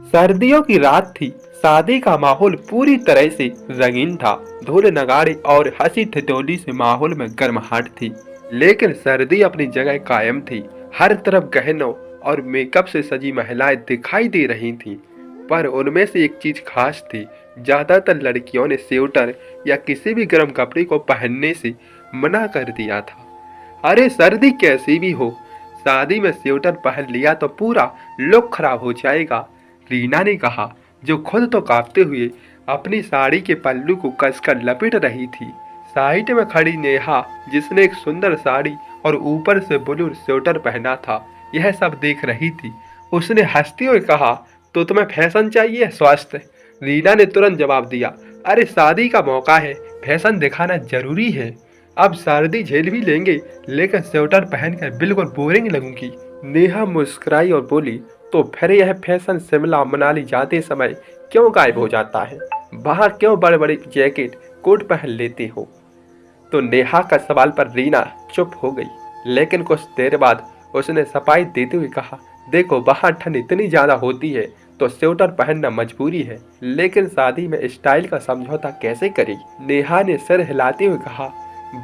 सर्दियों की रात थी। शादी का माहौल पूरी तरह से रंगीन था। ढोल नगाड़े और हंसी ठिठोली से माहौल में गर्माहट थी। लेकिन सर्दी अपनी जगह कायम थी। हर तरफ गहनों और मेकअप से सजी महिलाएं दिखाई दे रही थीं। पर उनमें से एक चीज खास थी। ज्यादातर लड़कियों ने स्वेटर या किसी भी गर्म कपड़े को पहनने से मना कर दिया था। अरे सर्दी कैसी भी हो, शादी में स्वेटर पहन लिया तो पूरा लुक खराब हो जाएगा, रीना ने कहा, जो खुद तो कांपते हुए अपनी साड़ी के पल्लू को कसकर लपेट रही थी। साइड में खड़ी नेहा, जिसने एक सुंदर साड़ी और ऊपर से ब्लू स्वेटर पहना था, यह सब देख रही थी। उसने हंसते हुए कहा, तो तुम्हें फैशन चाहिए स्वास्थ्य? रीना ने तुरंत जवाब दिया, अरे शादी का मौका है, फैशन दिखाना जरूरी है। अब सर्दी झेल भी लेंगे, लेकिन स्वेटर पहनकर बिल्कुल बोरिंग लगूंगी। नेहा मुस्कुराई और बोली, तो फिर यह फैशन शिमला मनाली जाते समय क्यों गायब हो जाता है? वहाँ क्यों बड़े बड़े जैकेट कोट पहन लेते हो? तो नेहा का सवाल पर रीना चुप हो गई। लेकिन कुछ देर बाद उसने सफाई देते हुए कहा, देखो वहाँ ठंड इतनी ज्यादा होती है तो स्वेटर पहनना मजबूरी है, लेकिन शादी में स्टाइल का समझौता कैसे करें? नेहा ने सिर हिलाते हुए कहा,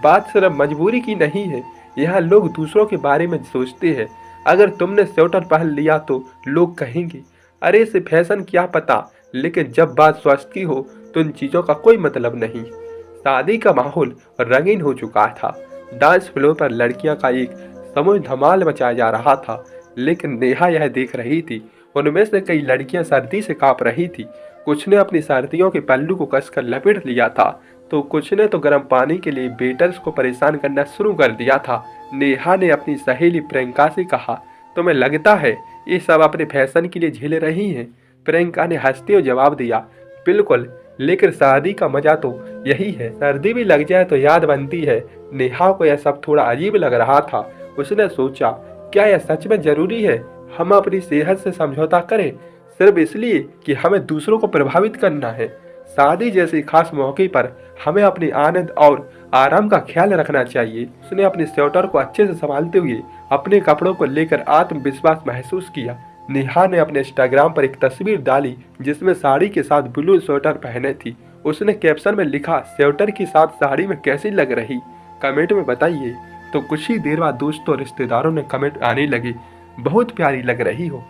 बात सिर्फ मजबूरी की नहीं है, यहाँ लोग दूसरों के बारे में सोचते हैं। अगर तुमने स्वेटर पहन लिया तो लोग कहेंगे, अरे इसे फैशन क्या पता, लेकिन जब बात स्वास्थ्य की हो तो इन चीजों का कोई मतलब नहीं। शादी का माहौल रंगीन हो चुका था। डांस फ्लोर पर लड़कियां का एक समूह धमाल मचाया जा रहा था, लेकिन नेहा यह देख रही थी। उनमें से कई लड़कियां सर्दी से कांप रही थी। कुछ ने अपनी सर्दियों के पल्लू को कसकर लपेट लिया था, तो कुछ ने तो गर्म पानी के लिए वेटर्स को परेशान करना शुरू कर दिया था। नेहा ने अपनी सहेली प्रियंका से कहा, तुम्हें लगता है ये सब अपने फैशन के लिए झेल रही हैं? प्रियंका ने हंसते हुए जवाब दिया, बिल्कुल, लेकिन शादी का मजा तो यही है, सर्दी भी लग जाए तो याद बनती है। नेहा को यह सब थोड़ा अजीब लग रहा था। उसने सोचा, क्या यह सच में जरूरी है हम अपनी सेहत से समझौता करें सिर्फ इसलिए कि हमें दूसरों को प्रभावित करना है? शादी जैसे खास मौके पर हमें अपने आनंद और आराम का ख्याल रखना चाहिए। उसने अपने स्वेटर को अच्छे से संभालते हुए अपने कपड़ों को लेकर आत्मविश्वास महसूस किया। नेहा ने अपने इंस्टाग्राम पर एक तस्वीर डाली जिसमें साड़ी के साथ ब्लू स्वेटर पहने थी। उसने कैप्शन में लिखा, स्वेटर के साथ साड़ी में कैसी लग रही, कमेंट में बताइए। तो कुछ ही देर बाद दोस्तों और रिश्तेदारों ने कमेंट आने लगे, बहुत प्यारी लग रही हो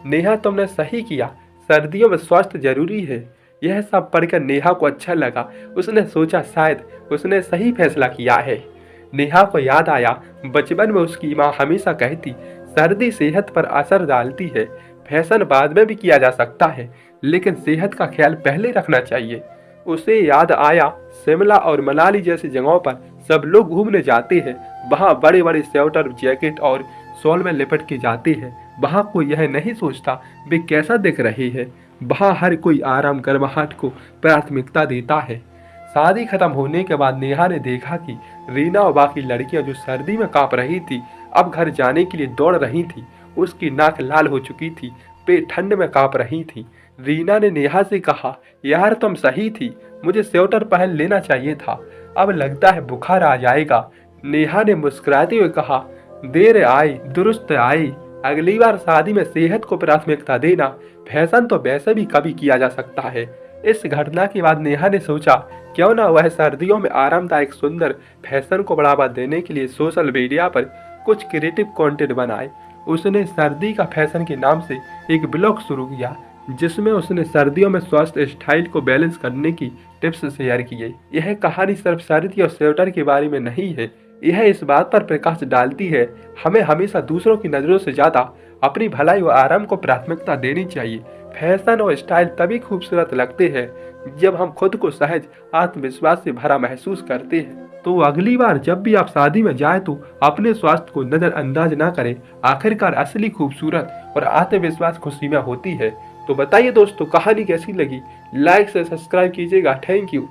नेहा, तुमने सही किया, सर्दियों में स्वास्थ्य जरूरी है। यह सब पढ़कर नेहा को अच्छा लगा। उसने सोचा शायद उसने सही फैसला किया है। नेहा को याद आया, बचपन में उसकी माँ हमेशा कहती, सर्दी सेहत पर असर डालती है, फैशन बाद में भी किया जा सकता है, लेकिन सेहत का ख्याल पहले रखना चाहिए। उसे याद आया, शिमला और मनाली जैसी जगहों पर सब लोग घूमने जाते हैं। वहाँ बड़े बड़े स्वेटर, जैकेट और शॉल में लिपट के जाते हैं। वहाँ कोई यह नहीं सोचता वे कैसा दिख रहे हैं। वहाँ हर कोई आराम गर्माहट को प्राथमिकता देता है। शादी खत्म होने के बाद नेहा ने देखा कि रीना और बाकी लड़कियां जो सर्दी में कांप रही थी, अब घर जाने के लिए दौड़ रही थी। उसकी नाक लाल हो चुकी थी, पेट ठंड में कांप रही थी। रीना ने नेहा से कहा, यार तुम सही थी, मुझे स्वेटर पहन लेना चाहिए था, अब लगता है बुखार आ जाएगा। नेहा ने मुस्कुराते हुए कहा, देर आए दुरुस्त आए, अगली बार शादी में सेहत को प्राथमिकता देना। फैशन तो वैसे भी कभी किया जा सकता है। इस घटना के बाद नेहा ने सोचा, क्यों ना वह सर्दियों में आरामदायक सुंदर फैशन को बढ़ावा देने के लिए सोशल मीडिया पर कुछ क्रिएटिव कंटेंट बनाए। उसने सर्दी का फैशन के नाम से एक ब्लॉग शुरू किया, जिसमें उसने सर्दियों में स्वास्थ्य स्टाइल को बैलेंस करने की टिप्स शेयर किए। यह कहानी सिर्फ सर्दी और स्वेटर के बारे में नहीं है, यह इस बात पर प्रकाश डालती है, हमें हमेशा दूसरों की नज़रों से ज़्यादा अपनी भलाई और आराम को प्राथमिकता देनी चाहिए। फैशन और स्टाइल तभी खूबसूरत लगते हैं जब हम खुद को सहज, आत्मविश्वास से भरा महसूस करते हैं। तो अगली बार जब भी आप शादी में जाएं तो अपने स्वास्थ्य को नज़रअंदाज ना करें। आखिरकार असली खूबसूरत और आत्मविश्वास खुशी में होती है। तो बताइए दोस्तों, कहानी कैसी लगी? लाइक से सब्सक्राइब कीजिएगा। Thank you.